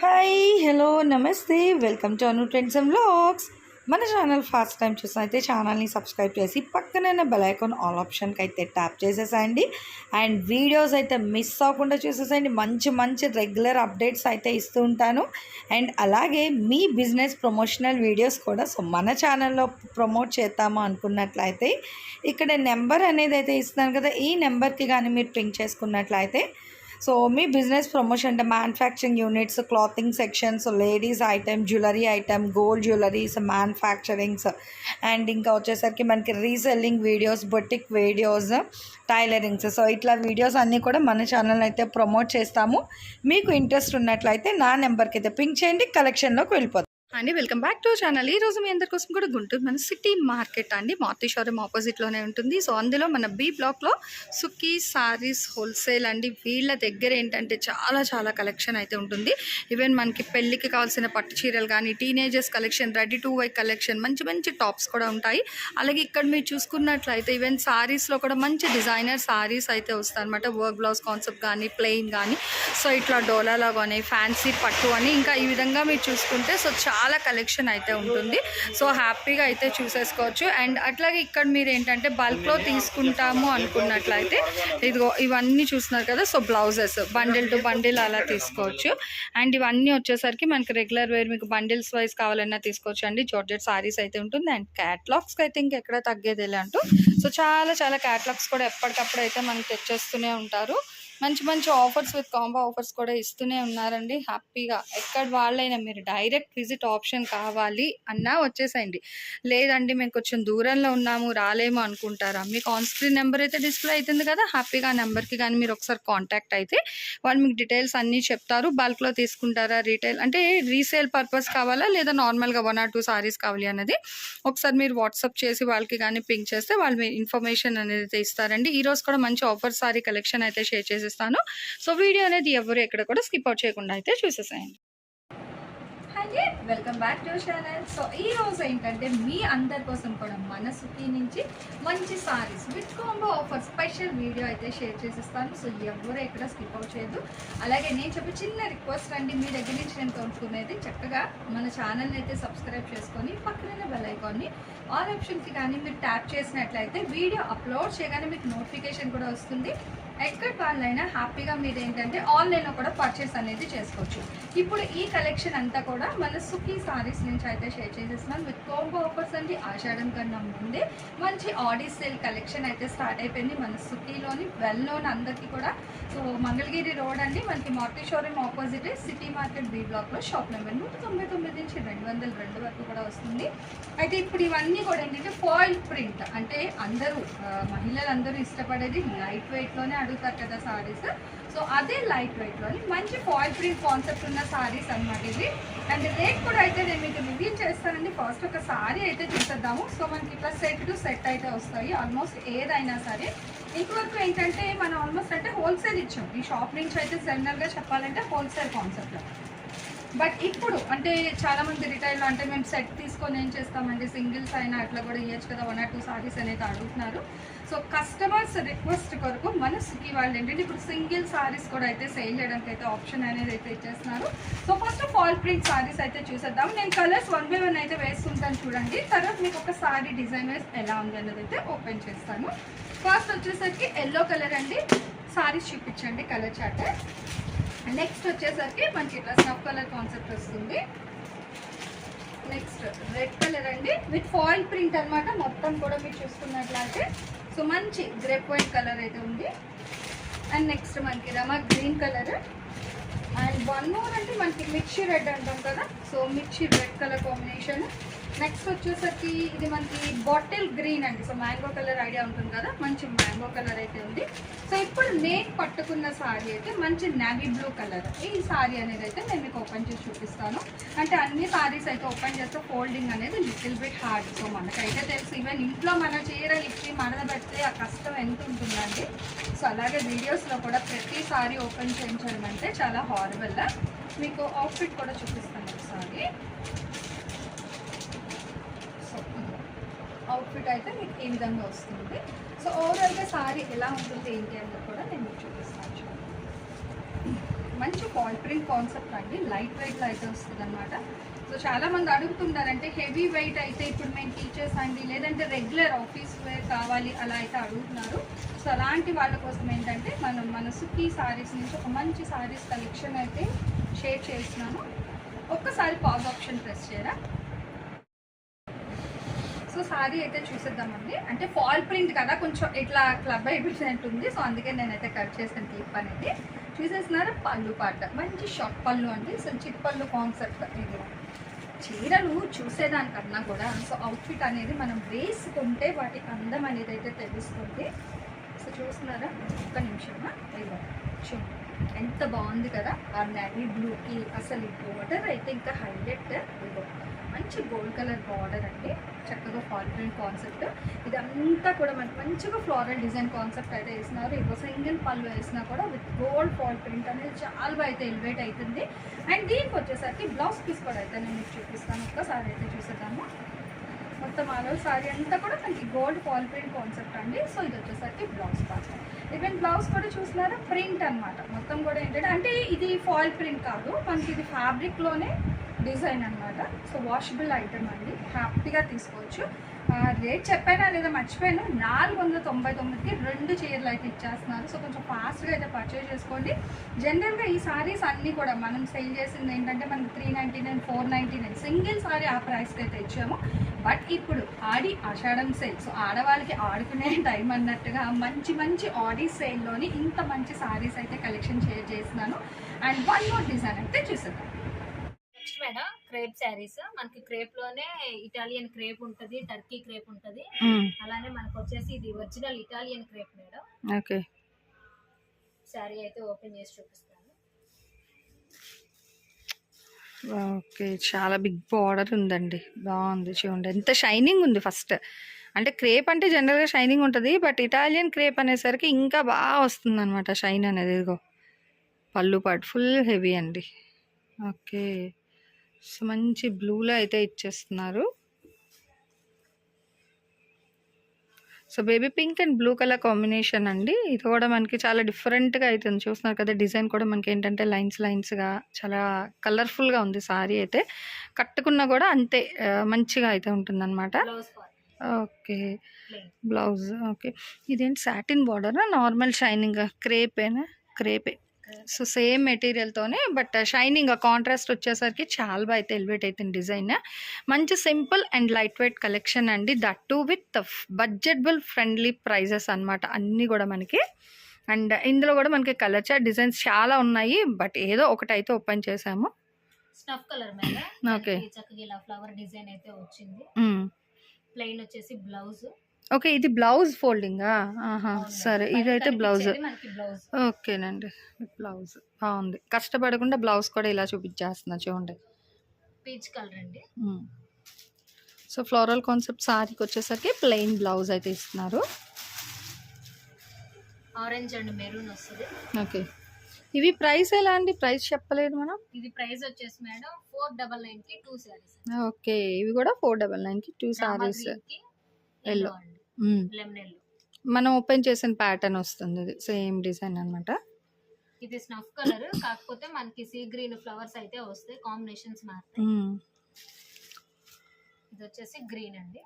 Hi hello నమస్తే welcome to Anu trends and vlogs. మన channel first time చూసినైతే ఛానల్ని subscribe చేసి పక్కనే బెల్ ఐకాన్ ఆల్ ఆప్షన్కి అయితే ట్యాప్ చేసేసేయండి. అండ్ వీడియోస్ అయితే మిస్ అవ్వకుండా చూసేసేయండి. మంచి మంచి రెగ్యులర్ అప్డేట్స్ అయితే ఇస్తూ ఉంటాను. అండ్ అలాగే మీ బిజినెస్ ప్రమోషనల్ వీడియోస్ కూడా మన ఛానల్లో ప్రమోట్ చేద్దాము అనుకున్నట్లయితే ఇక్కడ నెంబర్ అనేది అయితే ఇస్తున్నాను కదా, ఈ నెంబర్కి కానీ మీరు పింక్ చేసుకున్నట్లయితే మీ బిజినెస్ ప్రమోషన్ అంటే manufacturing units, clothing sections, ladies item, jewellery item, gold jewelleries, manufacturings and ఇంకా వచ్చేసరికి మనకి reselling videos, boutique videos, tailorings. ఇట్లా వీడియోస్ అన్నీ కూడా మన ఛానల్ అయితే ప్రమోట్ చేస్తాము. మీకు ఇంట్రెస్ట్ ఉన్నట్లయితే నా నెంబర్కి అయితే పింక్ చేయండి, కలెక్షన్లోకి వెళ్ళిపోతాం అండి. Welcome back to channel. ఈ రోజు మీ అందరి కోసం కూడా గుంటూరు మన సిటీ మార్కెట్ అండి, మారుతి షోరూమ్ ఆపోజిట్లోనే ఉంటుంది. అందులో మన బి బ్లాక్లో సుఖీ సారీస్ హోల్సేల్ అండి. వీళ్ళ దగ్గర ఏంటంటే చాలా కలెక్షన్ అయితే ఉంటుంది. ఈవెన్ మనకి పెళ్ళికి కావాల్సిన పట్టు చీరలు కానీ, teenagers collection, ready to wear collection, మంచి టాప్స్ కూడా ఉంటాయి. అలాగే ఇక్కడ మీరు చూసుకున్నట్లయితే ఈవెన్ సారీస్లో కూడా మంచి డిజైనర్ సారీస్ అయితే వస్తాయి అనమాట. వర్క్ బ్లౌజ్ కాన్సెప్ట్ కానీ, ప్లెయిన్ కానీ, ఇట్లా డోలాలా కానీ, ఫ్యాన్సీ పట్టు అని, ఇంకా ఈ విధంగా మీరు చూసుకుంటే చాలా కలెక్షన్ అయితే ఉంటుంది. హ్యాపీగా అయితే చూసేసుకోవచ్చు. అండ్ అట్లాగే ఇక్కడ మీరు ఏంటంటే బల్క్లో తీసుకుంటాము అనుకున్నట్లయితే ఇదిగో ఇవన్నీ చూస్తున్నారు కదా, బ్లౌజెస్ బండిల్ టు బండిల్ అలా తీసుకోవచ్చు. అండ్ ఇవన్నీ వచ్చేసరికి మనకి రెగ్యులర్ వేర్ మీకు బండిల్స్ వైజ్ కావాలన్నా తీసుకోవచ్చు అండి. జార్జెట్ సారీస్ అయితే ఉంటుంది. అండ్ క్యాట్లాగ్స్కి అయితే ఇంకెక్కడ తగ్గేది అంటూ చాలా క్యాట్లాగ్స్ కూడా ఎప్పటికప్పుడు అయితే మనకి తెచ్చేస్తూనే ఉంటారు. మంచి ఆఫర్స్ విత్ కాంబో ఆఫర్స్ కూడా ఇస్తూనే ఉన్నారండి. హ్యాపీగా ఎక్కడ వాళ్ళైనా మీరు డైరెక్ట్ విజిట్ ఆప్షన్ కావాలి అన్నా వచ్చేసేయండి. లేదండి మేము కొంచెం దూరంలో ఉన్నాము రాలేము అనుకుంటారా, మీకు ఆన్ స్క్రీన్ నెంబర్ అయితే డిస్ప్లే అవుతుంది కదా, హ్యాపీగా ఆ నెంబర్కి కానీ మీరు ఒకసారి కాంటాక్ట్ అయితే వాళ్ళు మీకు డీటెయిల్స్ అన్నీ చెప్తారు. బల్క్లో తీసుకుంటారా, రీటైల్ అంటే రీసేల్ పర్పస్ కావాలా, లేదా నార్మల్గా 1 or 2 సారీస్ కావాలి అన్నది ఒకసారి మీరు వాట్సాప్ చేసి వాళ్ళకి కానీ పింక్ చేస్తే వాళ్ళు మీ ఇన్ఫర్మేషన్ అనేది ఇస్తారండి. ఈరోజు కూడా మంచి ఆఫర్ సారీ కలెక్షన్ అయితే షేర్ చేసేస్తాను. వీడియో అనేది ఎవరు ఎక్కడ కూడా స్కిప్ అవుట్ చేయకుండా అయితే చూసేసేయండి. Hi, welcome back to channel. ఈ రోజు ఏంటంటే మీ అందరి కోసం కూడా మన సుఖీ నుంచి మంచి saris with combo offer special video అయితే షేర్ చేసేస్తాను. ఎవరు ఎక్కడ స్కిప్ అవుట్ చేయదు. అలాగే నేను చెప్పే చిన్న రిక్వెస్ట్ అండి, మీ దగ్గర నుంచి నేను కోరుకునేది చక్కగా మన ఛానల్ని అయితే సబ్స్క్రైబ్ చేసుకొని పక్కనే బెల్ ఐకాన్ని ఆల్ ఆప్షన్కి కానీ మీరు ట్యాప్ చేసినట్లయితే వీడియో అప్లోడ్ చేయగానే మీకు నోటిఫికేషన్ కూడా వస్తుంది. ఎక్కడ వాళ్ళైనా హ్యాపీగా మీరు ఏంటంటే ఆన్లైన్లో కూడా పర్చేస్ అనేది చేసుకోవచ్చు. ఇప్పుడు ఈ కలెక్షన్ అంతా కూడా మన సుఖీ సారీస్ నుంచి అయితే షేర్ చేసేస్తున్నాను విత్ కాంబో ఆఫర్స్ అండి. ఆషాఢం కన్నా ముందే మంచి ఆడీ సేల్ కలెక్షన్ అయితే స్టార్ట్ అయిపోయింది మన సుఖీలోని, వెల్ నోన్ అందరికీ కూడా. మంగళగిరి రోడ్ అండి, మనకి Maruti showroom opposite city market B బ్లాక్లో షాప్ నెంబర్ 199 నుంచి 202 వరకు కూడా వస్తుంది. అయితే ఇప్పుడు ఇవన్నీ కూడా ఏంటంటే ఫాయిల్ ప్రింట్ అంటే అందరూ మహిళలందరూ ఇష్టపడేది లైట్ వెయిట్లోనే అడుగుతారు కదా సారీస్. అదే లైట్ వెయిట్లోని మంచి ఫాయిల్ ప్రింట్ కాన్సెప్ట్ ఉన్న సారీస్ అనమాట ఇది. అండ్ రేట్ కూడా అయితే నేను మీకు రివ్యూ చేస్తానండి. ఫస్ట్ ఒక సారీ అయితే చూసేద్దాము. మనకి ఇట్లా సెట్ టు సెట్ అయితే వస్తాయి ఆల్మోస్ట్ ఏదైనా సరే. ఇంతవరకు ఏంటంటే మనం ఆల్మోస్ట్ అంటే హోల్సేల్ ఇచ్చాం. ఈ షాప్ నుంచి అయితే జనరల్గా చెప్పాలంటే హోల్సేల్ కాన్సెప్ట్లో. బట్ ఇప్పుడు అంటే చాలామంది రిటైల్లో అంటే మేము సెట్ తీసుకొని ఏం చేస్తామండి, సింగిల్స్ అయినా అట్లా కూడా ఇవ్వచ్చు కదా, 1 or 2 సారీస్ అనేది అడుగుతున్నారు. కస్టమర్స్ రిక్వెస్ట్ కొరకు మన సుఖీ వాళ్ళు ఏంటంటే ఇప్పుడు సింగిల్ సారీస్ కూడా అయితే సేల్ చేయడానికి అయితే ఆప్షన్ అనేది అయితే ఇచ్చేస్తున్నారు. ఫస్ట్ ఫాల్ ప్రింట్ సారీస్ అయితే చూసేద్దాం. నేను కలర్స్ 1 by 1 అయితే వేస్తుంటాను చూడండి. తర్వాత మీకు ఒక సారీ డిజైన్ వైజ్ ఎలా ఉంది అన్నది అయితే ఓపెన్ చేస్తాను. ఫస్ట్ వచ్చేసరికి ఎల్లో కలర్ అండి, సారీస్ చూపించండి కలర్ చార్ట్. నెక్స్ట్ వచ్చేసరికి మనకి ఇట్లా స్నఫ్ కలర్ కాన్సెప్ట్ వస్తుంది. నెక్స్ట్ రెడ్ కలర్ అండి విత్ ఫాయిల్ ప్రింట్ అనమాట. మొత్తం కూడా మీరు చూసుకున్నట్లయితే మంచి గ్రేప్ వైట్ కలర్ అయితే ఉంది. అండ్ నెక్స్ట్ మనకి రమా గ్రీన్ కలర్. అండ్ 1 more అంటే మనకి మిర్చి రెడ్ అంటాం కదా, మిర్చి రెడ్ కలర్ కాంబినేషన్. నెక్స్ట్ వచ్చేసరికి ఇది మనకి బాటిల్ గ్రీన్ అండి, మ్యాంగో కలర్ ఐడియా ఉంటుంది కదా, మంచి మ్యాంగో కలర్ అయితే ఉంది. ఇప్పుడు నేను పట్టుకున్న సారీ అయితే మంచి నావీ బ్లూ కలర్. ఈ సారీ అనేది అయితే నేను మీకు ఓపెన్ చేసి చూపిస్తాను. అంటే అన్ని సారీస్ అయితే ఓపెన్ చేస్తే ఫోల్డింగ్ అనేది లిటిల్ బిట్ హార్డ్. మనకైతే తెలుసు, ఈవెన్ ఇంట్లో మన చీరలు ఇచ్చి మడత పెడితే ఆ కష్టం ఎంత ఉంటుందండి. అలాగే వీడియోస్లో కూడా ప్రతి సారీ ఓపెన్ చేయించడం అంటే చాలా హారబుల్. మీకు అవుట్ఫిట్ కూడా చూపిస్తాను ఒకసారి. అవుట్ఫిట్ అయితే మీకు ఈ విధంగా వస్తుంది. ఓవరాల్గా సారీ ఎలా ఉంటుంది ఏంటి అనేది కూడా నేను మీకు చూపిస్తాను. మంచి ఫాల్ ప్రింట్ కాన్సెప్ట్ అండి, లైట్ వెయిట్లో అయితే వస్తుంది అనమాట. సో చాలామంది అడుగుతున్నారంటే హెవీ వెయిట్ అయితే ఇప్పుడు మేము టీచర్స్ అండి, లేదంటే రెగ్యులర్ ఆఫీస్ వేర్ కావాలి అలా అయితే అడుగుతున్నారు. సో అలాంటి వాళ్ళ కోసం ఏంటంటే మన సుఖీ సారీస్ నుంచి ఒక మంచి సారీస్ కలెక్షన్ అయితే షేర్ చేస్తున్నాను. ఒక్కసారి పాజ్ ఆప్షన్ ప్రెస్ చేయరా. సో సారీ అయితే చూసేద్దామండి. అంటే ఫాల్ ప్రింట్ కదా, కొంచెం ఇట్లా క్లబ్ అయిపోయినట్టుంది. సో అందుకే నేనైతే కట్ చేసిన క్లిప్ అనేది చూసేసినారా. పళ్ళు పాట మంచి షార్ట్ పళ్ళు అండి, సో చిట్ పళ్ళు కాన్సెప్ట్. ఇది చీరలు చూసేదానికన్నా కూడా సో అవుట్ఫిట్ అనేది మనం వేసుకుంటే వాటి అందం అనేది అయితే తెలుస్తుంది. సో చూస్తున్నారా, ఒక్క నిమిషమా, ఇదిగో చూడండి ఎంత బాగుంది కదా. ఆ నేవీ బ్లూకి అసలు ఈ బోర్డర్ అయితే ఇంకా హైలైట్. ఇదిగో మంచి గోల్డ్ కలర్ బార్డర్ అండి, చక్కగా ఫాల్ ప్రింట్ కాన్సెప్ట్. ఇదంతా కూడా మనకి మంచిగా ఫ్లోరల్ డిజైన్ కాన్సెప్ట్ అయితే వేసినారు. ఇప్పుడు సింగిల్ పళ్ళు వేసినా కూడా విత్ గోల్డ్ ఫాల్ ప్రింట్ అనేది చాలా బాగా అయితే ఎలివేట్ అవుతుంది. అండ్ దీనికి వచ్చేసరికి బ్లౌజ్ పీస్ కూడా అయితే నేను మీకు చూపిస్తాను. ఒక్కసారి అయితే చూసేద్దాము. మొత్తం ఆల్ ఓవర్ సారీ అంతా కూడా మనకి గోల్డ్ ఫాల్ ప్రింట్ కాన్సెప్ట్ అండి. సో ఇది వచ్చేసరికి బ్లౌజ్ పార్ట్. ఈవెన్ బ్లౌజ్ కూడా చూసినారా, ప్రింట్ అనమాట. మొత్తం కూడా ఏంటంటే అంటే ఇది ఫాల్ ప్రింట్ కాదు, మనకి ఇది ఫ్యాబ్రిక్లోనే డిజైన్ అనమాట. సో వాషబుల్ ఐటమ్ అండి, హ్యాపీగా తీసుకోవచ్చు. రేట్ చెప్పానా లేదా మర్చిపోయాను, 499కి 2 చీరలు అయితే ఇచ్చేస్తున్నారు. సో కొంచెం ఫాస్ట్గా అయితే పర్చేజ్ చేసుకోండి. జనరల్గా ఈ సారీస్ అన్నీ కూడా మనం సేల్ చేసింది ఏంటంటే మనకి 399, 499 సింగిల్ సారీ ఆ ప్రైస్కి అయితే ఇచ్చాము. బట్ ఇప్పుడు ఆషాఢం సేల్, సో ఆడవాళ్ళకి ఆడుకునే టైం అన్నట్టుగా మంచి మంచి ఆడి సేల్లోని ఇంత మంచి సారీస్ అయితే కలెక్షన్ షేర్ చేస్తున్నాను. అండ్ వన్ మోర్ డిజైన్ అయితే చూసేద్దాం. Next madam crepe saris. మనకి క్రేప్ లోనే ఇటాలియన్ క్రేప్ ఉంటది, టర్కీ క్రేప్ ఉంటది. అలానే మనకు వచ్చేసి ఇది original Italian crepe madam. Okay, sari అయితే ఓపెన్ చేసి చూపిస్తాను. ఓకే, చాలా బిగ్ బార్డర్ ఉందండి, బాగుంది చూడండి ఎంత షైనింగ్ ఉంది. ఫస్ట్ అంటే క్రేప్ అంటే జనరల్గా షైనింగ్ ఉంటుంది, బట్ ఇటాలియన్ క్రేప్ అనేసరికి ఇంకా బాగా వస్తుంది అనమాట షైన్ అనేది. ఇదిగో పళ్ళు పాటు ఫుల్ హెవీ అండి. ఓకే, సో మంచి బ్లూలో అయితే ఇచ్చేస్తున్నారు. So baby pink and blue colour combination అండి. ఇది కూడా మనకి చాలా డిఫరెంట్గా అవుతుంది, చూస్తున్నారు కదా. డిజైన్ కూడా మనకి ఏంటంటే లైన్స్గా చాలా కలర్ఫుల్గా ఉంది. సారీ అయితే కట్టుకున్నా కూడా అంతే మంచిగా అయితే ఉంటుందన్నమాట. Okay, blouse. ఓకే, ఇదేంటి సాటిన్ బార్డర్, నార్మల్ షైనింగ్ క్రేపేనా? క్రేపే. సో సేమ్ మెటీరియల్తోనే బట్ షైనింగ్ కాంట్రాస్ట్ వచ్చేసరికి చాలా బాగా అయితే ఎలివేట్ అవుతుంది డిజైన్. మంచి simple and light weight collection అండి, that to with budgetable friendly prices అనమాట అన్నీ కూడా మనకి. అండ్ ఇందులో కూడా మనకి కలర్ చార్ట్ డిజైన్స్ చాలా ఉన్నాయి, బట్ ఏదో ఒకటి అయితే ఓపెన్ చేసాము. స్నఫ్ కలర్ మీద ఓకే, చక్కగా ఇలా ఫ్లవర్ డిజైన్ అయితే వచ్చింది. ప్లెయిన్ వచ్చేసి బ్లౌజ్. ఓకే, ఇది బ్లౌజ్ ఫోల్డింగా? సరే, ఇదైతే బ్లౌజ్. మనకి బ్లౌజ్. ఓకేనండి, బ్లౌజ్ బాగుంది. కష్టపడకుండా బ్లౌజ్ కూడా ఇలా చూపించేస్తున్నా చూడండి, పీచ్ కలర్ అండి. సో ఫ్లోరల్ కాన్సెప్ట్ సారీకి వచ్చేసరికి ప్లెయిన్ బ్లౌజ్ అయితే ఇస్తున్నారు. ఆరెంజ్ అండ్ మెరూన్ వస్తుంది. ఓకే, ఇవి ప్రైస్ ఎలా అండి? ప్రైస్ చెప్పలేదు మనం. ఇది ప్రైస్ వచ్చేసి మేడం 499కి 2 సారీస్. ఓకే, ఇవి కూడా 499కి 2 సారీస్. Yellow, lemon yellow. మనం ఓపెన్ చేసిన ప్యాటర్న్ వస్తుంది, ఇది సేమ్ డిజైన్ అనమాట. ఇది స్నఫ్ కలర్, కాకపోతే మనకి సీ గ్రీన్ ఫ్లవర్స్ అయితే వస్తాయి, కాంబినేషన్స్ మారుతాయి. ఇది వచ్చేసి గ్రీన్ అండి.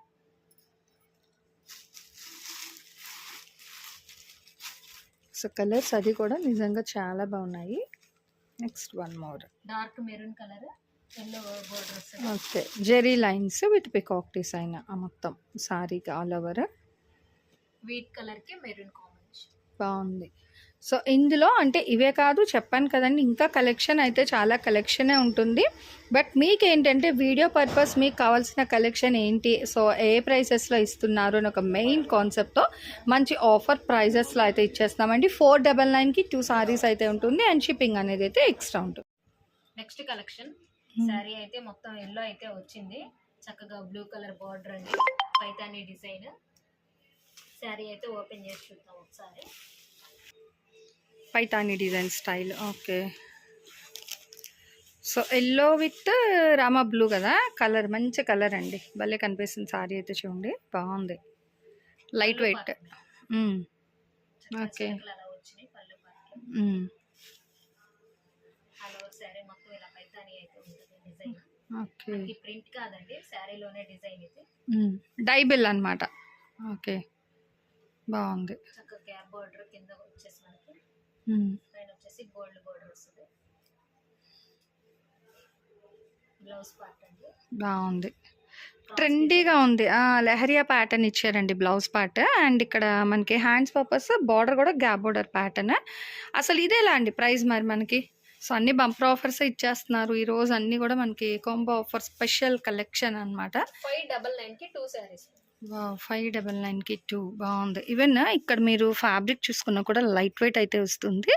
సో కలర్స్ అది కూడా నిజంగా చాలా బాగున్నాయి. Next one more dark maroon colour, yellow border వస్తుంది. Okay, zari lines with peacock design మొత్తం సారీకి ఆల్ ఓవర్. వీట్ కలర్ కి మెరూన్ కాంబినేషన్ బాగుంది. సో ఇందులో అంటే ఇవే కాదు, చెప్పాను కదండి, ఇంకా కలెక్షన్ అయితే చాలా కలెక్షనే ఉంటుంది. బట్ మీకు ఏంటంటే వీడియో పర్పస్ మీకు కావాల్సిన కలెక్షన్ ఏంటి, సో ఏ ప్రైసెస్లో ఇస్తున్నారు అని ఒక మెయిన్ కాన్సెప్ట్తో మంచి ఆఫర్ ప్రైజెస్లో అయితే ఇచ్చేస్తామండి. 499కి 2 సారీస్ అయితే ఉంటుంది, అండ్ షిప్పింగ్ అనేది అయితే ఎక్స్ట్రా ఉంటుంది. నెక్స్ట్ కలెక్షన్ శారీ అయితే మొత్తం ఎల్లో అయితే వచ్చింది, చక్కగా బ్లూ కలర్ బార్డర్ అండి, పైతానీ డిజైన్. శారీ అయితే ఓపెన్ చేసి చూద్దాం ఒకసారి. Paithani design style. Okay, so yellow with Rama blue కదా కలర్, మంచి కలర్ అండి, భలే కనిపిస్తుంది. సారీ అయితే చూడండి బాగుంది, లైట్ వెయిట్. ఓకే, మొత్తం ఇలా పైతాని అయితే ఉంటుంది డిజైన్. ఓకే. మనకి ప్రింట్ కాదండి, శారీలోనే డిజైన్ ఇది. డై బిల్ అనమాట. ఓకే, బాగుంది. చక్కగా గ్యాప్ బార్డర్ కింద వచ్చేసి మనకి పైన వచ్చేసి గోల్డ్ బార్డర్ వస్తుంది. బ్లౌజ్ పార్ట్ అండి బాగుంది, ట్రెండీగా ఉంది. లెహరియా ప్యాటర్న్ ఇచ్చారండి బ్లౌజ్ పార్ట్. అండ్ ఇక్కడ మనకి హ్యాండ్స్ పర్పస్ బార్డర్ కూడా గ్యాప్ బార్డర్ ప్యాటర్న్. అసలు ఇదేలా అండి ప్రైస్ మరి మనకి? సో అన్ని బంపర్ ఆఫర్స్ ఇచ్చేస్తున్నారు ఈ రోజు, అన్ని కూడా మనకి కాంబో ఆఫర్ స్పెషల్ కలెక్షన్ అనమాట. 599కి 2 సారీస్. 599కి 2 బాగుంది. ఈవెన్ ఇక్కడ మీరు ఫ్యాబ్రిక్ చూసుకున్నా కూడా లైట్ వెయిట్ అయితే వస్తుంది,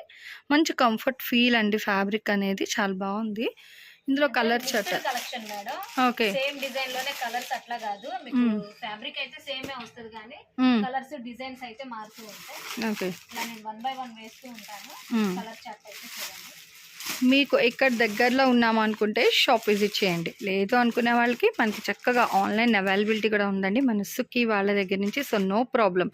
మంచి కంఫర్ట్ ఫీల్ అండి. ఫ్యాబ్రిక్ అనేది చాలా బాగుంది. ఇందులో colour chart collection madam. Okay, same design లోనే కలర్స్ అట్లా కాదు మీకు, ఫ్యాబ్రిక్ అయితే సేమే వస్తుంది కానీ కలర్స్ డిజైన్స్ అయితే మారుతూ ఉంటాయి. ఓకే, ఇలా నేను 1 by 1 వేస్తూ ఉంటాను. కలర్ చార్ట్ అయితే చూడండి. మీకు ఎక్కడ దగ్గరలో ఉన్నాము అనుకుంటే షాప్ విజిట్ చేయండి, లేదు అనుకునే వాళ్ళకి మనకి చక్కగా ఆన్లైన్ అవైలబిలిటీ కూడా ఉందండి మన సుఖీ వాళ్ళ దగ్గర నుంచి. So no problem,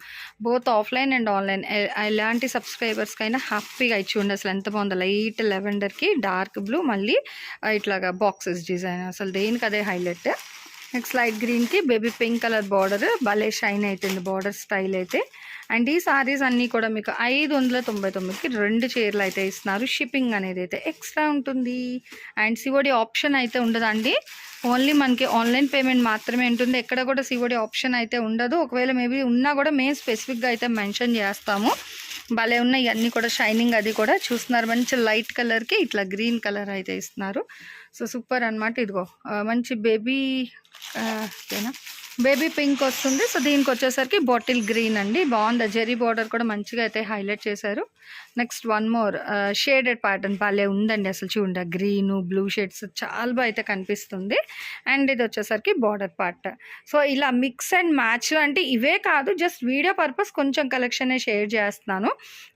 both offline and online. ఎలాంటి సబ్స్క్రైబర్స్కైనా హ్యాపీగా ఇచ్చి అసలు ఎంత బాగుందో. లైట్ లెవెండర్కి డార్క్ బ్లూ, మళ్ళీ ఇట్లాగా బాక్సెస్ డిజైన్, అసలు దేనికి అదే హైలైట్. నెక్స్ట్ లైట్ గ్రీన్కి బేబీ పింక్ కలర్ బార్డర్, భలే షైన్ అవుతుంది బార్డర్ స్టైల్ అయితే. అండ్ ఈ సారీస్ అన్నీ కూడా మీకు 599కి 2 చీరలు అయితే ఇస్తున్నారు. షిప్పింగ్ అనేది అయితే ఎక్స్ట్రా ఉంటుంది. అండ్ సిఓడి ఆప్షన్ అయితే ఉండదండి, ఓన్లీ మనకి ఆన్లైన్ పేమెంట్ మాత్రమే ఉంటుంది. ఎక్కడ కూడా సిఓడి ఆప్షన్ అయితే ఉండదు. ఒకవేళ మేబీ ఉన్నా కూడా మేము స్పెసిఫిక్గా అయితే మెన్షన్ చేస్తాము. భలే ఉన్నాయి ఇవన్నీ కూడా, షైనింగ్ అది కూడా చూస్తున్నారు. మంచి లైట్ కలర్కి ఇట్లా గ్రీన్ కలర్ అయితే ఇస్తున్నారు. సో సూపర్ అనమాట. ఇదిగో మంచి బేబీ పింక్ వస్తుంది. సో దీనికి వచ్చేసరికి బాటిల్ గ్రీన్ అండి, బాగుంది. జెరీ బార్డర్ కూడా మంచిగా అయితే హైలైట్ చేశారు. Next one more shaded pattern భలే ఉందండి. అసలు చూడండి గ్రీను బ్లూ షేడ్స్ చాలా బాగా అయితే కనిపిస్తుంది. అండ్ ఇది వచ్చేసరికి బార్డర్ పార్ట్. సో ఇలా మిక్స్ అండ్ మ్యాచ్ అంటే ఇవే కాదు, జస్ట్ వీడియో పర్పస్ కొంచెం కలెక్షన్ షేర్ చేస్తున్నాను.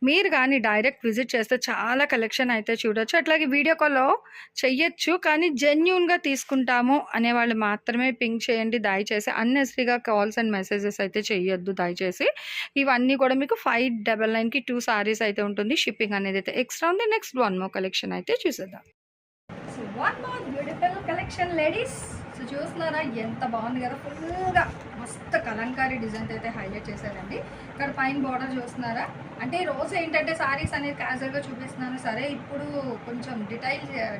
మీరు కానీ డైరెక్ట్ విజిట్ చేస్తే చాలా కలెక్షన్ అయితే చూడొచ్చు. అట్లాగే వీడియో కాల్లో చెయ్యొచ్చు, కానీ జెన్యూన్గా తీసుకుంటాము అనేవాళ్ళు మాత్రమే పింక్ చేయండి దయచేసి. అన్నెసరీగా కాల్స్ అండ్ మెసేజెస్ అయితే చెయ్యొద్దు దయచేసి. ఇవన్నీ కూడా మీకు 599కి 2 సారీస్ అయితే ఉంటుంది. షిప్పింగ్ అనేది అయితే ఎక్స్ట్రా ఉంది. నెక్స్ట్ వన్ మోర్ కలెక్షన్ అయితే చూసేద్దాం. So one more beautiful collection ladies. So చూస్తున్నారా ఎంత బాగుంది కదా, ఫుల్గా మస్తు కలంకారీ డిజైన్ అయితే హైలైట్ చేశారండి. ఇక్కడ పైన బార్డర్ చూస్తున్నారా, అంటే రోజు ఏంటంటే సారీస్ అనేది క్యాజువల్గా చూపిస్తున్నాను సరే, ఇప్పుడు కొంచెం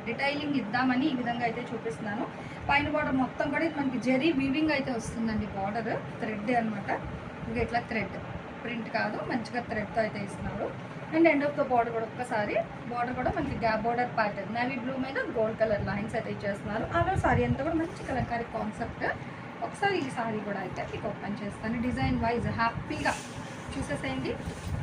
డిటైలింగ్ ఇద్దామని ఈ విధంగా అయితే చూపిస్తున్నాను. పైన బార్డర్ మొత్తం కూడా ఇది మనకి జెరీ వీవింగ్ అయితే వస్తుందండి. బార్డర్ థ్రెడ్ అనమాట, ఇంకా ఇట్లా థ్రెడ్ ప్రింట్ కాదు, మంచిగా థ్రెడ్తో అయితే ఇస్తున్నారు. And end of the border కూడా ఒక్కసారి బార్డర్ కూడా మనకి gap border pattern navy blue మీద గోల్డ్ కలర్ లైన్స్ అయితే ఇచ్చేస్తున్నారు. అలా సారీ అంతా కూడా మంచి కలంకారీ కాన్సెప్ట్. ఒకసారి ఈ సారీ కూడా అయితే మీకు ఓపెన్ చేస్తాను. డిజైన్ వైజ్ హ్యాపీగా చూసేసేయండి.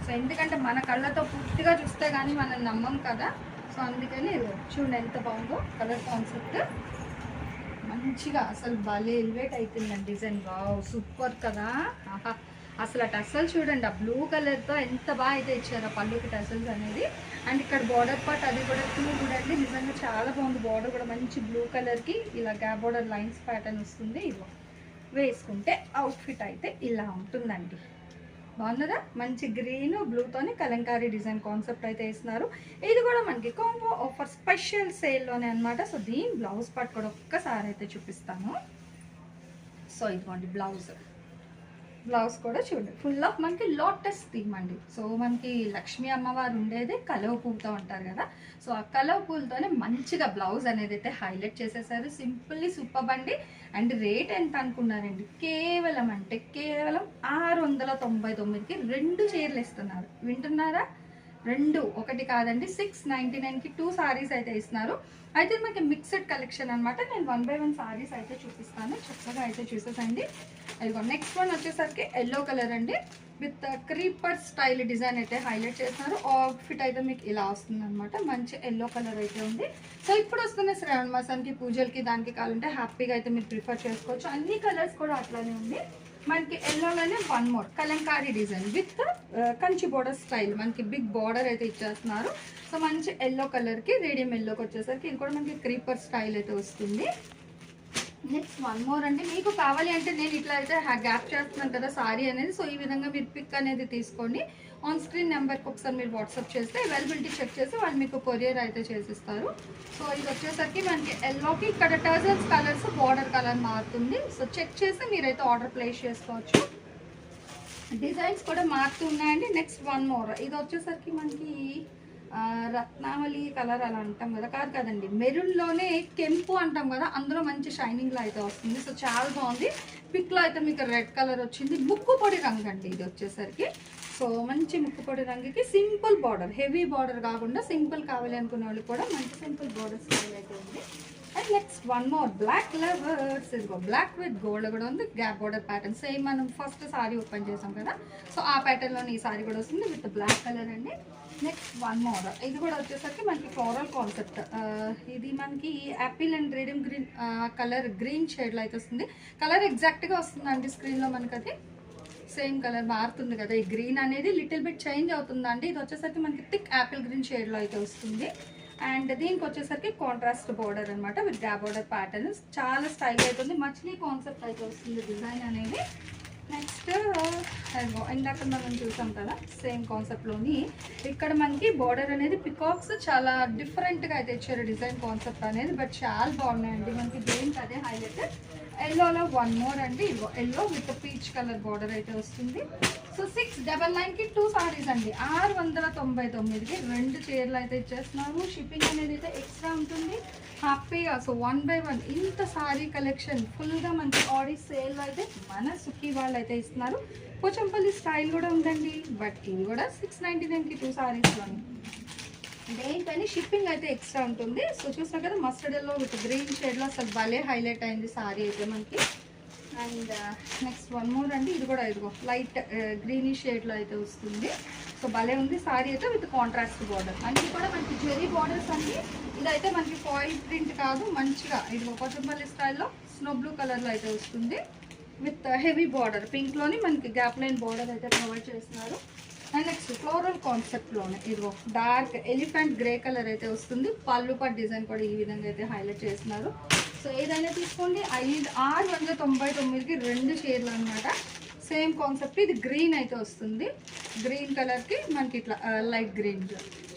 సో ఎందుకంటే మన కళ్ళతో పూర్తిగా చూస్తే కానీ మనం నమ్మం కదా. సో అందుకని చూడండి ఎంత బాగుందో కలర్ కాన్సెప్ట్, మంచిగా అసలు భలే ఎలివేట్ అవుతుందండి డిజైన్. వావ్ సూపర్ కదా. ఆహా అసలు ఆ టసల్ చూడండి, ఆ బ్లూ కలర్తో ఎంత బాగా అయితే ఇచ్చారు ఆ పళ్ళుకి టసల్స్ అనేది. అండ్ ఇక్కడ బార్డర్ పార్ట్ అది కూడా చూడండి, నిజంగా చాలా బాగుంది. బార్డర్ కూడా మంచి బ్లూ కలర్కి ఇలా గ్యాప్ బార్డర్ లైన్స్ ప్యాటర్న్ వస్తుంది. ఇలా వేసుకుంటే అవుట్ఫిట్ అయితే ఇలా ఉంటుందండి. బాగున్నదా, మంచి గ్రీన్ బ్లూతోని కలంకారీ డిజైన్ కాన్సెప్ట్ అయితే వేస్తున్నారు. ఇది కూడా మనకి కాంబో ఆఫర్ స్పెషల్ సేల్లోనే అనమాట. సో దీని బ్లౌజ్ పార్ట్ కూడా ఒక్కసారి అయితే చూపిస్తాను. సో ఇదిగోండి బ్లౌజ్ కూడా చూడండి, ఫుల్ ఆఫ్ మనకి లోటస్ థీమ్ అండి. సో మనకి లక్ష్మీ అమ్మవారు ఉండేది కలవ పూలతో ఉంటారు కదా, సో ఆ కలవ పూలతోనే మంచిగా బ్లౌజ్ అనేది అయితే హైలైట్ చేసేసారు. సింపుల్లీ సూపర్ అండి. అండ్ రేట్ ఎంత అనుకున్నారండి, కేవలం 699కి 2 చీరలు ఇస్తున్నారు. వింటున్నారా, 2 ఒకటి కాదండి. 699కి 2 సారీస్ అయితే ఇస్తున్నారు. అయితే మనకి మిక్స్డ్ కలెక్షన్ అనమాట. నేను 1 by 1 సారీస్ అయితే చూపిస్తాను, చక్కగా అయితే చూసేసండి. అదిగో నెక్స్ట్ వన్ వచ్చేసరికి ఎల్లో కలర్ అండి, విత్ క్రీపర్ స్టైల్ డిజైన్ అయితే హైలైట్ చేస్తున్నారు. అవుట్ఫిట్ అయితే మీకు ఇలా వస్తుంది అనమాట. మంచి ఎల్లో కలర్ అయితే ఉంది. సో ఇప్పుడు వస్తున్న శ్రావణ మాసానికి పూజలకి దానికి కావాలంటే హ్యాపీగా అయితే మీరు ప్రిఫర్ చేసుకోవచ్చు. అన్ని కలర్స్ కూడా అట్లానే ఉంది. మనకి ఎల్లోలోనే one more Kalamkari design with Kanchi border style, మనకి బిగ్ బార్డర్ అయితే ఇచ్చేస్తున్నారు. సో మంచి ఎల్లో కలర్కి రేడియం ఎల్లోకి వచ్చేసరికి ఇది కూడా మనకి క్రీపర్ స్టైల్ అయితే వస్తుంది. నెక్స్ట్ వన్ మోర్ అండి. మీకు కావాలి అంటే నేను ఇట్లా అయితే గ్యాప్ చేస్తున్నాను కదా సారీ అనేది. సో ఈ విధంగా మీరు పిక్ అనేది తీసుకోండి. ఆన్ స్క్రీన్ నెంబర్కి ఒకసారి మీరు వాట్సాప్ చేస్తే అవైలబిలిటీ చెక్ చేసి వాళ్ళు మీకు కొరియర్ అయితే చేసిస్తారు. సో ఇది వచ్చేసరికి మనకి ఎల్లోకి ఇక్కడ టర్జల్స్ కలర్స్ బార్డర్ కలర్ మారుతుంది. సో చెక్ చేసి మీరైతే ఆర్డర్ ప్లేస్ చేసుకోవచ్చు. డిజైన్స్ కూడా మారుతూ ఉన్నాయండి. నెక్స్ట్ వన్ మోర్, ఇది వచ్చేసరికి మనకి రత్నావళి కలర్ అలా అంటాం కదా, కాదు కదండి, మెరూన్లోనే కెంపు అంటాం కదా, అందులో మంచి షైనింగ్లో అయితే వస్తుంది. సో చాలా బాగుంది. పిక్లో అయితే మీకు రెడ్ కలర్ వచ్చింది. ముక్కు పొడి రంగు అండి ఇది వచ్చేసరికి. సో మంచి ముక్కు పొడి రంగుకి సింపుల్ బార్డర్, హెవీ బార్డర్ కాకుండా సింపుల్ కావాలి అనుకునే వాళ్ళు కూడా మంచి సింపుల్ బార్డర్ స్టైల్ అయితే ఉంది. And next one more black lovers, ఇదిగో బ్లాక్ విత్ గోల్డ్ కూడా ఉంది. గ్యాప్ బార్డర్ ప్యాటర్న్ సేమ్ మనం ఫస్ట్ సారీ ఓపెన్ చేసాం కదా, సో ఆ ప్యాటర్న్లోనే ఈ సారీ కూడా వస్తుంది విత్ బ్లాక్ కలర్ అండి. నెక్స్ట్ వన్ మోర్, ఇది కూడా వచ్చేసరికి మనకి ఫ్లోరల్ కాన్సెప్ట్. ఇది మనకి apple and red green colour green షేడ్లో అయితే వస్తుంది. కలర్ ఎగ్జాక్ట్గా వస్తుందండి స్క్రీన్లో మనకి, అది సేమ్ కలర్ మారుతుంది కదా. ఈ గ్రీన్ అనేది లిటిల్ బిట్ చేంజ్ అవుతుందండి. ఇది వచ్చేసరికి మనకి థిక్ యాపిల్ గ్రీన్ షేడ్లో అయితే వస్తుంది. అండ్ దీనికి వచ్చేసరికి కాంట్రాస్ట్ బోర్డర్ అనమాట విత్ గ్యాప్ బోర్డర్ ప్యాటర్న్. చాలా స్టైల్ అవుతుంది. మచ్లీ కాన్సెప్ట్ అయితే వస్తుంది డిజైన్ అనేది. నెక్స్ట్ ఇందాక మనం చూసాం కదా సేమ్ కాన్సెప్ట్లోని ఇక్కడ మనకి బోర్డర్ అనేది పికాక్స్ చాలా డిఫరెంట్గా అయితే ఇచ్చారు డిజైన్ కాన్సెప్ట్ అనేది. బట్ చాలా బాగున్నాయండి. మనకి దేనికి అదే హైలైట్. ఎల్లోలో వన్ మోర్ అండి, yellow with peach colour border అయితే వస్తుంది. సో 699కి 2 సారీస్ అండి. 699కి 2 చీరలు అయితే ఇచ్చేస్తున్నారు. షిప్పింగ్ అనేది అయితే ఎక్స్ట్రా ఉంటుంది హ్యాపీగా. సో 1 by 1 ఇంత సారీ కలెక్షన్ ఫుల్గా మనకి ఆడి సేల్ అయితే మన సుఖీ వాళ్ళు అయితే ఇస్తున్నారు. పోచంపల్లి స్టైల్ కూడా ఉందండి. బట్ ఇది కూడా 699కి 2 సారీస్లోని. దేనికని షిప్పింగ్ అయితే ఎక్స్ట్రా ఉంటుంది. సో చూసినా కదా మస్టర్డ్ ఎల్లో విత్ గ్రీన్ షేడ్లో అసలు భలే హైలైట్ అయింది సారీ అయితే మనకి. అండ్ నెక్స్ట్ వన్ మోర్ అండి, ఇది కూడా ఇదిగో లైట్ గ్రీనీ షేడ్లో అయితే వస్తుంది. సో భలే ఉంది సారీ అయితే విత్ కాంట్రాస్ట్ బార్డర్. అన్నీ కూడా మనకి జెరీ బార్డర్స్ అండి. ఇదైతే మనకి ఫాయిల్ ప్రింట్ కాదు, మంచిగా ఇదిగో పోచంపల్లి స్టైల్లో స్నో బ్లూ కలర్లో అయితే వస్తుంది విత్ హెవీ బార్డర్. పింక్లోని మనకి గ్యాప్ లైన్ బార్డర్ అయితే ప్రొవైడ్ చేస్తున్నారు. అండ్ నెక్స్ట్ ఫ్లోరల్ కాన్సెప్ట్లోనే ఇదిగో డార్క్ ఎలిఫెంట్ గ్రే కలర్ అయితే వస్తుంది. పళ్ళు పట్ డిజైన్ కూడా ఈ విధంగా అయితే హైలైట్ చేస్తున్నారు. సో ఏదైనా తీసుకోండి. 699కి 2 చీరలు అనమాట. Same concept. ఇది గ్రీన్ అయితే వస్తుంది. గ్రీన్ కలర్కి మనకి ఇట్లా లైట్ గ్రీన్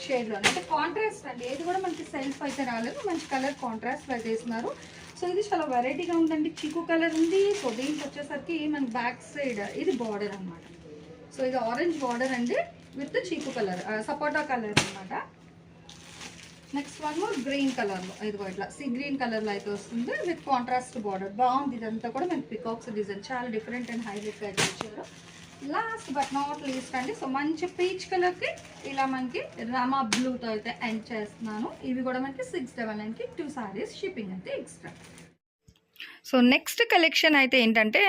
షేడ్లో అంటే కాంట్రాస్ట్ అండి. ఏది కూడా మనకి సెల్ఫ్ అయితే రాలేదు, మంచి కలర్ కాంట్రాస్ట్ అయితే వేస్తున్నారు. సో ఇది చాలా వెరైటీగా ఉందండి. చిక్కు కలర్ ఉంది. సో దీనికి వచ్చేసరికి మనకి బ్యాక్ సైడ్ ఇది బార్డర్ అనమాట. సో ఇది ఆరెంజ్ బార్డర్ అండి విత్ చీకు కలర్, సపోటా కలర్ అనమాట. నెక్స్ట్ వన్ మోర్ గ్రీన్ కలర్లో, ఇదిగో ఇట్లా గ్రీన్ కలర్లో అయితే వస్తుంది విత్ కాంట్రాస్ట్ బార్డర్. బాగుంది. ఇదంతా కూడా మనకి పికాక్స్ డిజైన్ చాలా డిఫరెంట్ అండ్ హైలైట్గా అయితే ఇచ్చారు. లాస్ట్ బట్ నాట్ లీస్ట్ అండి, సో మంచి పీచ్ కలర్కి ఇలా మనకి రమా బ్లూతో అయితే ఎండ్ చేస్తున్నాను. ఇవి కూడా మనకి 699కి 2 సారీస్. షిప్పింగ్ అయితే ఎక్స్ట్రా. సో నెక్స్ట్ కలెక్షన్ అయితే ఏంటంటే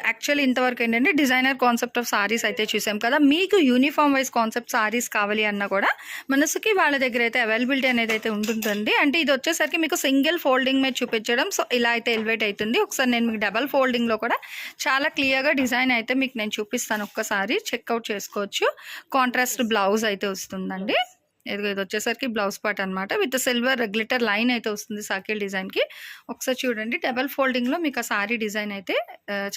యాక్చువల్లీ ఇంతవరకు ఏంటంటే డిజైనర్ కాన్సెప్ట్ ఆఫ్ సారీస్ అయితే చూసాం కదా. మీకు యూనిఫామ్ వైజ్ కాన్సెప్ట్ సారీస్ కావాలి అన్నా కూడా మనసుకి వాళ్ళ దగ్గర అయితే అవైలబిలిటీ అనేది అయితే ఉంటుందండి. అంటే ఇది వచ్చేసరికి మీకు సింగిల్ ఫోల్డింగ్ మీద చూపించడం. సో ఇలా అయితే ఎలివేట్ అవుతుంది. ఒకసారి నేను మీకు డబల్ ఫోల్డింగ్లో కూడా చాలా క్లియర్గా డిజైన్ అయితే మీకు నేను చూపిస్తాను. ఒక్కసారి చెక్అవుట్ చేసుకోవచ్చు. కాంట్రాస్ట్ బ్లౌజ్ అయితే వస్తుందండి. ఇది వచ్చేసరికి బ్లౌజ్ పార్ట్ అనమాట విత్ సిల్వర్ గ్లిటర్ లైన్ అయితే వస్తుంది సర్కిల్ డిజైన్కి. ఒకసారి చూడండి డబల్ ఫోల్డింగ్లో మీకు ఆ సారీ డిజైన్ అయితే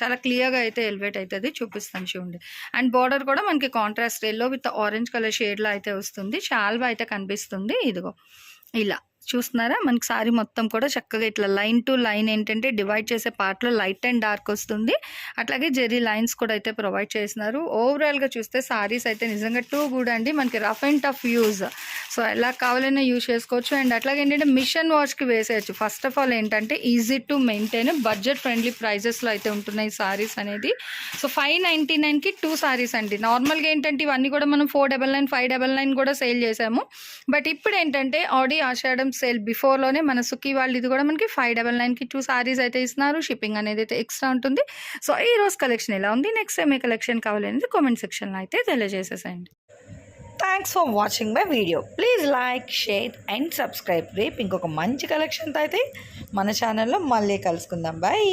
చాలా క్లియర్గా అయితే ఎలివేట్ అవుతుంది. చూపిస్తాను చూడండి. అండ్ బార్డర్ కూడా మనకి contrast yellow with orange colour షేడ్లో అయితే వస్తుంది. చాలా అయితే కనిపిస్తుంది. ఇదిగో ఇలా చూస్తున్నారా మనకి సారీ మొత్తం కూడా చక్కగా ఇట్లా లైన్ టు లైన్ ఏంటంటే డివైడ్ చేసే పార్ట్లో లైట్ అండ్ డార్క్ వస్తుంది. అట్లాగే జెరీ లైన్స్ కూడా అయితే ప్రొవైడ్ చేస్తున్నారు. ఓవరాల్గా చూస్తే సారీస్ అయితే నిజంగా టూ గుడ్ అండి. మనకి rough and tough use, so ఎలా కావాలన్నా యూజ్ చేసుకోవచ్చు. అండ్ అట్లాగే ఏంటంటే మిషన్ వాష్కి వేసేయచ్చు. ఫస్ట్ ఆఫ్ ఆల్ ఏంటంటే easy to maintain, budget friendly ప్రైజెస్లో అయితే ఉంటున్నాయి సారీస్ అనేది. సో 599కి 2 సారీస్ అండి. నార్మల్గా ఏంటంటే ఇవన్నీ కూడా మనం 499, 599 కూడా సేల్ చేసాము. బట్ ఇప్పుడు ఏంటంటే ఆడి ఆషాఢం సేల్ బిఫోర్లోనే మన సుఖీ వాళ్ళు ఇది కూడా మనకి 599కి 2 సారీస్ అయితే ఇస్తున్నారు. షిప్పింగ్ అనేది అయితే ఎక్స్ట్రా ఉంటుంది. సో ఈ రోజు కలెక్షన్ ఎలా ఉంది, నెక్స్ట్ టైం ఏ కలెక్షన్ కావాలనేది కామెంట్ సెక్షన్లో అయితే తెలియజేసేసేయండి. Thanks for watching my video. Please like, share and subscribe. రేపు ఇంకొక మంచి కలెక్షన్తో అయితే మన ఛానల్లో మళ్ళీ కలుసుకుందాం. బాయ్.